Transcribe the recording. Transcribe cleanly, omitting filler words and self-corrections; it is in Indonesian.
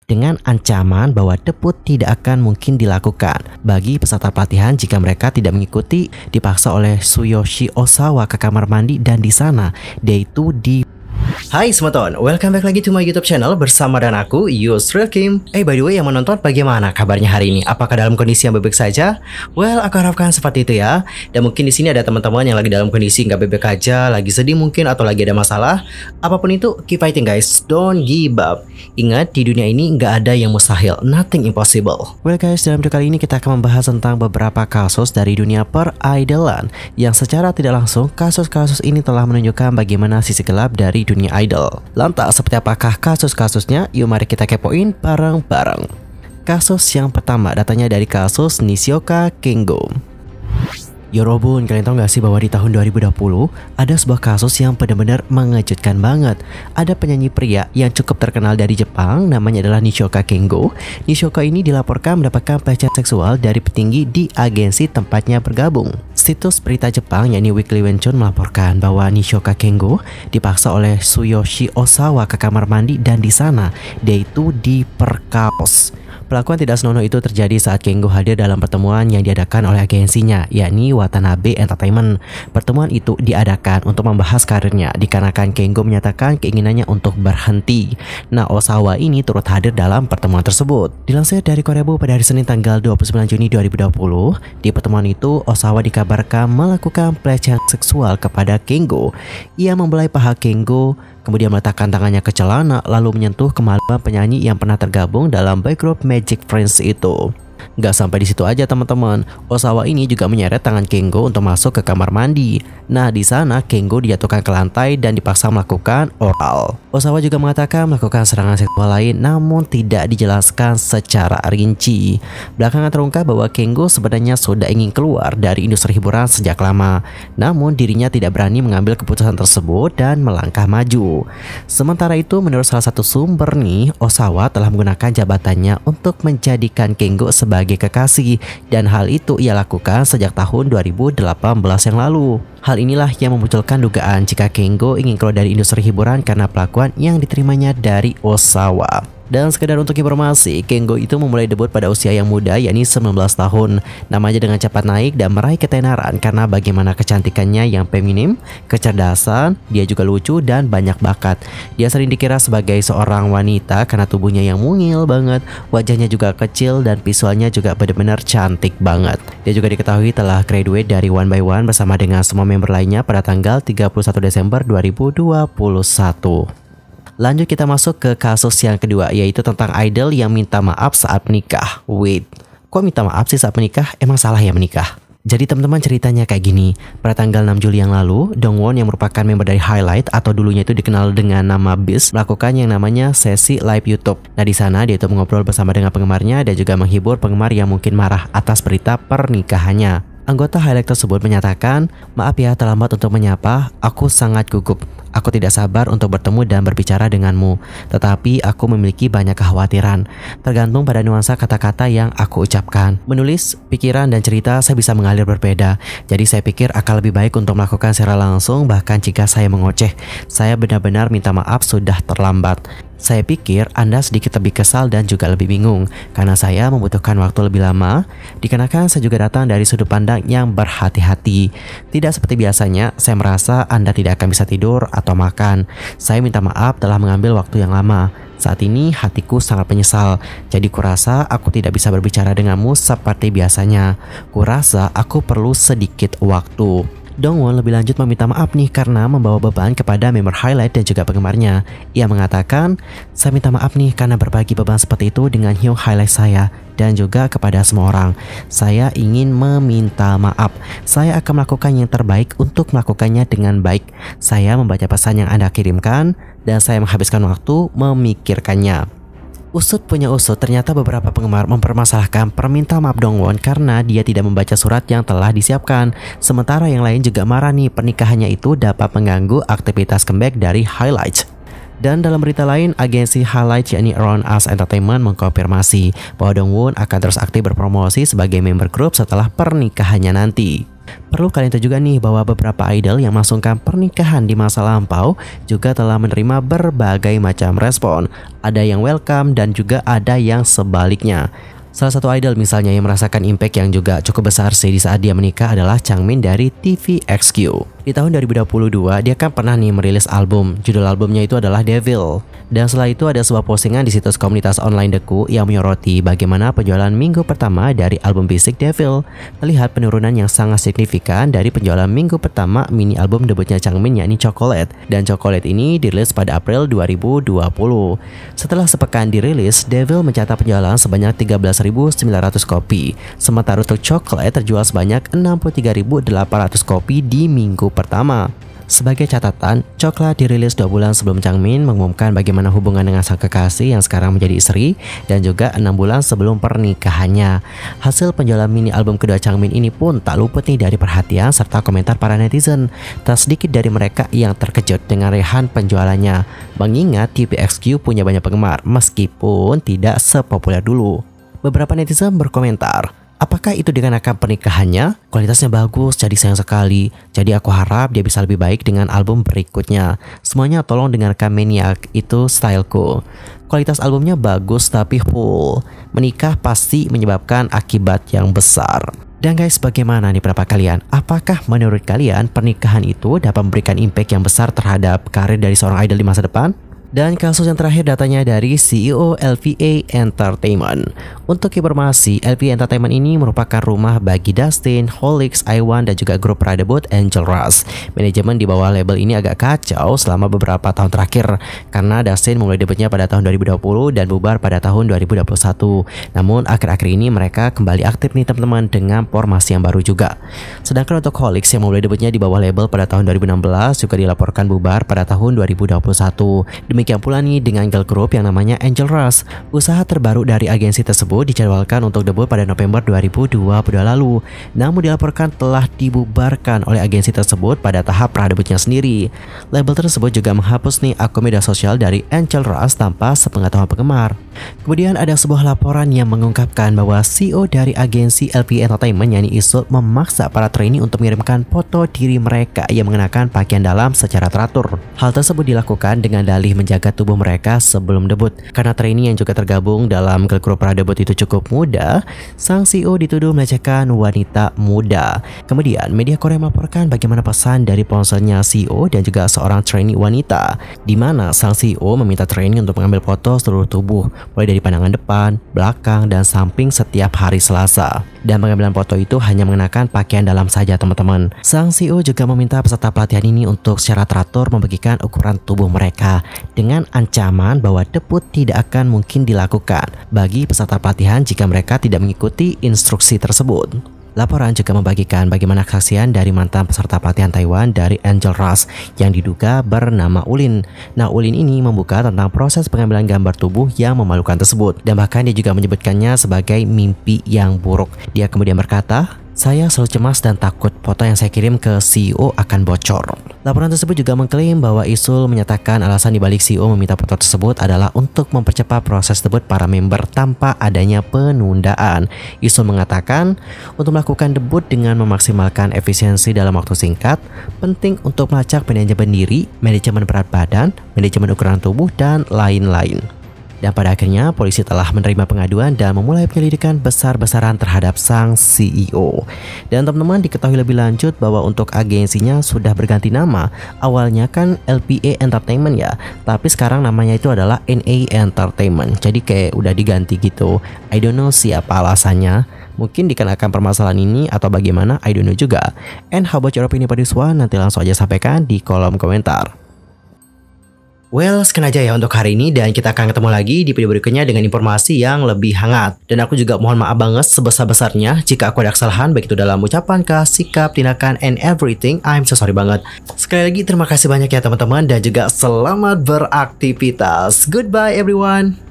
dengan ancaman bahwa debut tidak akan mungkin dilakukan bagi peserta pelatihan jika mereka tidak mengikuti. Dipaksa oleh Tsuyoshi Osawa ke kamar mandi dan di sana dia itu Hai semeton, welcome back lagi to my YouTube channel bersama dan aku Yusril Kim. By the way yang menonton, bagaimana kabarnya hari ini? Apakah dalam kondisi yang baik-baik saja? Well, aku harapkan seperti itu ya. Dan mungkin di sini ada teman-teman yang lagi dalam kondisi nggak baik-baik aja, lagi sedih mungkin atau lagi ada masalah. Apapun itu, keep fighting guys, don't give up. Ingat, di dunia ini nggak ada yang mustahil, nothing impossible. Well guys, dalam video kali ini kita akan membahas tentang beberapa kasus dari dunia per-idolan yang secara tidak langsung kasus-kasus ini telah menunjukkan bagaimana sisi gelap dari dunia idol. Lantas seperti apakah kasus-kasusnya? Yuk mari kita kepoin bareng-bareng. Kasus yang pertama datanya dari kasus Nishioka Kengo. Yorobun, kalian tahu gak sih bahwa di tahun 2020 ada sebuah kasus yang benar-benar mengejutkan banget. Ada penyanyi pria yang cukup terkenal dari Jepang, namanya adalah Nishioka Kengo. Nishioka ini dilaporkan mendapatkan pelecehan seksual dari petinggi di agensi tempatnya bergabung. Situs berita Jepang yakni Weekly Wenchun melaporkan bahwa Nishioka Kengo dipaksa oleh Tsuyoshi Osawa ke kamar mandi dan di sana dia itu diperkaos. Pelakuan tidak senonoh itu terjadi saat Kengo hadir dalam pertemuan yang diadakan oleh agensinya, yakni Watanabe Entertainment. Pertemuan itu diadakan untuk membahas karirnya, dikarenakan Kengo menyatakan keinginannya untuk berhenti. Nah, Osawa ini turut hadir dalam pertemuan tersebut. Dilansir dari Koreabu pada hari Senin tanggal 29 Juni 2020, di pertemuan itu Osawa dikabarkan melakukan pelecehan seksual kepada Kengo. Ia membelai paha Kengo, kemudian meletakkan tangannya ke celana, lalu menyentuh kemaluan penyanyi yang pernah tergabung dalam boy group Magic Friends itu. Gak sampai di situ aja teman-teman, Osawa ini juga menyeret tangan Kengo untuk masuk ke kamar mandi. Nah, di sana Kengo dijatuhkan ke lantai dan dipaksa melakukan oral. Osawa juga mengatakan melakukan serangan seksual lain, namun tidak dijelaskan secara rinci. Belakangan terungkap bahwa Kengo sebenarnya sudah ingin keluar dari industri hiburan sejak lama, namun dirinya tidak berani mengambil keputusan tersebut dan melangkah maju. Sementara itu, menurut salah satu sumber nih, Osawa telah menggunakan jabatannya untuk menjadikan Kengo sebagai kekasih, dan hal itu ia lakukan sejak tahun 2018 yang lalu. Hal inilah yang memunculkan dugaan jika Kengo ingin keluar dari industri hiburan karena pelakuan yang diterimanya dari Osawa. Dan sekedar untuk informasi, Kengo itu memulai debut pada usia yang muda, yakni 19 tahun. Namanya dengan cepat naik dan meraih ketenaran karena bagaimana kecantikannya yang feminim, kecerdasan, dia juga lucu dan banyak bakat. Dia sering dikira sebagai seorang wanita karena tubuhnya yang mungil banget, wajahnya juga kecil dan visualnya juga benar-benar cantik banget. Dia juga diketahui telah graduate dari One by One bersama dengan semua member lainnya pada tanggal 31 Desember 2021. Lanjut kita masuk ke kasus yang kedua, yaitu tentang idol yang minta maaf saat menikah. Wait, kok minta maaf sih saat menikah? Emang salah ya menikah? Jadi teman-teman ceritanya kayak gini. Pada tanggal 6 Juli yang lalu, Dongwon yang merupakan member dari Highlight atau dulunya itu dikenal dengan nama Beast melakukan yang namanya sesi live YouTube. Nah, di sana dia itu mengobrol bersama dengan penggemarnya dan juga menghibur penggemar yang mungkin marah atas berita pernikahannya. Anggota Highlight tersebut menyatakan, "Maaf ya terlambat untuk menyapa, aku sangat gugup. Aku tidak sabar untuk bertemu dan berbicara denganmu. Tetapi aku memiliki banyak kekhawatiran, tergantung pada nuansa kata-kata yang aku ucapkan. Menulis, pikiran dan cerita saya bisa mengalir berbeda. Jadi saya pikir akan lebih baik untuk melakukan secara langsung, bahkan jika saya mengoceh. Saya benar-benar minta maaf sudah terlambat. Saya pikir Anda sedikit lebih kesal dan juga lebih bingung karena saya membutuhkan waktu lebih lama, dikarenakan saya juga datang dari sudut pandang yang berhati-hati. Tidak seperti biasanya, saya merasa Anda tidak akan bisa tidur atau makan. Saya minta maaf telah mengambil waktu yang lama. Saat ini hatiku sangat menyesal, jadi kurasa aku tidak bisa berbicara denganmu seperti biasanya. Kurasa aku perlu sedikit waktu." Dongwon lebih lanjut meminta maaf nih karena membawa beban kepada member Highlight dan juga penggemarnya. Ia mengatakan, "Saya minta maaf nih karena berbagi beban seperti itu dengan Hyung Highlight saya dan juga kepada semua orang. Saya ingin meminta maaf. Saya akan melakukan yang terbaik untuk melakukannya dengan baik. Saya membaca pesan yang Anda kirimkan dan saya menghabiskan waktu memikirkannya." Usut punya usut, ternyata beberapa penggemar mempermasalahkan permintaan maaf Dongwon karena dia tidak membaca surat yang telah disiapkan. Sementara yang lain juga marah nih pernikahannya itu dapat mengganggu aktivitas comeback dari Highlight. Dan dalam berita lain, agensi Highlight yakni Around Us Entertainment mengkonfirmasi bahwa Dongwon akan terus aktif berpromosi sebagai member grup setelah pernikahannya nanti. Perlu kalian tahu juga nih bahwa beberapa idol yang melangsungkan pernikahan di masa lampau juga telah menerima berbagai macam respon. Ada yang welcome dan juga ada yang sebaliknya. Salah satu idol misalnya yang merasakan impact yang juga cukup besar sih di saat dia menikah adalah Changmin dari TVXQ. Di tahun 2022 dia kan pernah nih merilis album. Judul albumnya itu adalah Devil. Dan setelah itu ada sebuah postingan di situs komunitas online Deku yang menyoroti bagaimana penjualan minggu pertama dari album fisik Devil. Terlihat penurunan yang sangat signifikan dari penjualan minggu pertama mini album debutnya Changmin yakni Chocolate. Dan Chocolate ini dirilis pada April 2020. Setelah sepekan dirilis, Devil mencatat penjualan sebanyak 13.900 kopi. Sementara untuk Chocolate terjual sebanyak 63.800 kopi di minggu pertama. Sebagai catatan, Coklat dirilis 2 bulan sebelum Changmin mengumumkan bagaimana hubungan dengan sang kekasih yang sekarang menjadi istri dan juga 6 bulan sebelum pernikahannya. Hasil penjualan mini album kedua Changmin ini pun tak luput nih dari perhatian serta komentar para netizen. Tak sedikit dari mereka yang terkejut dengan rehan penjualannya, mengingat TVXQ punya banyak penggemar meskipun tidak sepopuler dulu. Beberapa netizen berkomentar, apakah itu dikarenakan pernikahannya? Kualitasnya bagus, jadi sayang sekali. Jadi aku harap dia bisa lebih baik dengan album berikutnya. Semuanya tolong dengarkan Maniac, itu styleku. Kualitas albumnya bagus tapi full. Menikah pasti menyebabkan akibat yang besar. Dan guys, bagaimana nih pendapat kalian? Apakah menurut kalian pernikahan itu dapat memberikan impact yang besar terhadap karir dari seorang idol di masa depan? Dan kasus yang terakhir datanya dari CEO LVA Entertainment. Untuk informasi, LVA Entertainment ini merupakan rumah bagi Dustin, Holix, Iwan, dan juga grup pradebut Angel Rush. Manajemen di bawah label ini agak kacau selama beberapa tahun terakhir, karena Dustin mulai debutnya pada tahun 2020 dan bubar pada tahun 2021. Namun akhir-akhir ini mereka kembali aktif nih teman-teman dengan formasi yang baru juga. Sedangkan untuk Holix yang mulai debutnya di bawah label pada tahun 2016 juga dilaporkan bubar pada tahun 2021. Demikian pula nih dengan girl group yang namanya Angel Rush. Usaha terbaru dari agensi tersebut dijadwalkan untuk debut pada November 2022 lalu. Namun dilaporkan telah dibubarkan oleh agensi tersebut pada tahap pra-debutnya sendiri. Label tersebut juga menghapus nih akun media sosial dari Angel Rush tanpa sepengetahuan penggemar. Kemudian ada sebuah laporan yang mengungkapkan bahwa CEO dari agensi LVA Entertainment yakni Isut memaksa para trainee untuk mengirimkan foto diri mereka yang mengenakan pakaian dalam secara teratur. Hal tersebut dilakukan dengan dalih menjaga tubuh mereka sebelum debut. Karena trainee yang juga tergabung dalam girl group pra-debut itu cukup muda, sang CEO dituduh melecehkan wanita muda. Kemudian media Korea melaporkan bagaimana pesan dari ponselnya CEO dan juga seorang trainee wanita, di mana sang CEO meminta trainee untuk mengambil foto seluruh tubuh, mulai dari pandangan depan, belakang, dan samping setiap hari Selasa. Dan pengambilan foto itu hanya mengenakan pakaian dalam saja teman-teman. Sang CEO juga meminta peserta pelatihan ini untuk secara teratur membagikan ukuran tubuh mereka dengan ancaman bahwa debut tidak akan mungkin dilakukan bagi peserta pelatihan jika mereka tidak mengikuti instruksi tersebut. Laporan juga membagikan bagaimana kesaksian dari mantan peserta pelatihan Taiwan dari Angel Rush yang diduga bernama Ulin. Nah, Ulin ini membuka tentang proses pengambilan gambar tubuh yang memalukan tersebut, dan bahkan dia juga menyebutkannya sebagai mimpi yang buruk. Dia kemudian berkata, "Saya selalu cemas dan takut foto yang saya kirim ke CEO akan bocor." Laporan tersebut juga mengklaim bahwa Isul menyatakan alasan dibalik CEO meminta foto tersebut adalah untuk mempercepat proses debut para member tanpa adanya penundaan. Isul mengatakan, untuk melakukan debut dengan memaksimalkan efisiensi dalam waktu singkat, penting untuk melacak manajemen diri, manajemen berat badan, manajemen ukuran tubuh, dan lain-lain. Dan pada akhirnya polisi telah menerima pengaduan dan memulai penyelidikan besar-besaran terhadap sang CEO. Dan teman-teman diketahui lebih lanjut bahwa untuk agensinya sudah berganti nama. Awalnya kan LPA Entertainment ya, tapi sekarang namanya itu adalah NA Entertainment. Jadi kayak udah diganti gitu. I don't know siapa alasannya. Mungkin dikarenakan permasalahan ini atau bagaimana, I don't know juga. And how about your opinion about this one? Nanti langsung aja sampaikan di kolom komentar. Well, sekian aja ya untuk hari ini, dan kita akan ketemu lagi di video berikutnya dengan informasi yang lebih hangat. Dan aku juga mohon maaf banget sebesar-besarnya jika aku ada kesalahan baik itu dalam ucapan, kah, sikap, tindakan, and everything. I'm so sorry banget. Sekali lagi terima kasih banyak ya teman-teman, dan juga selamat beraktivitas. Goodbye everyone.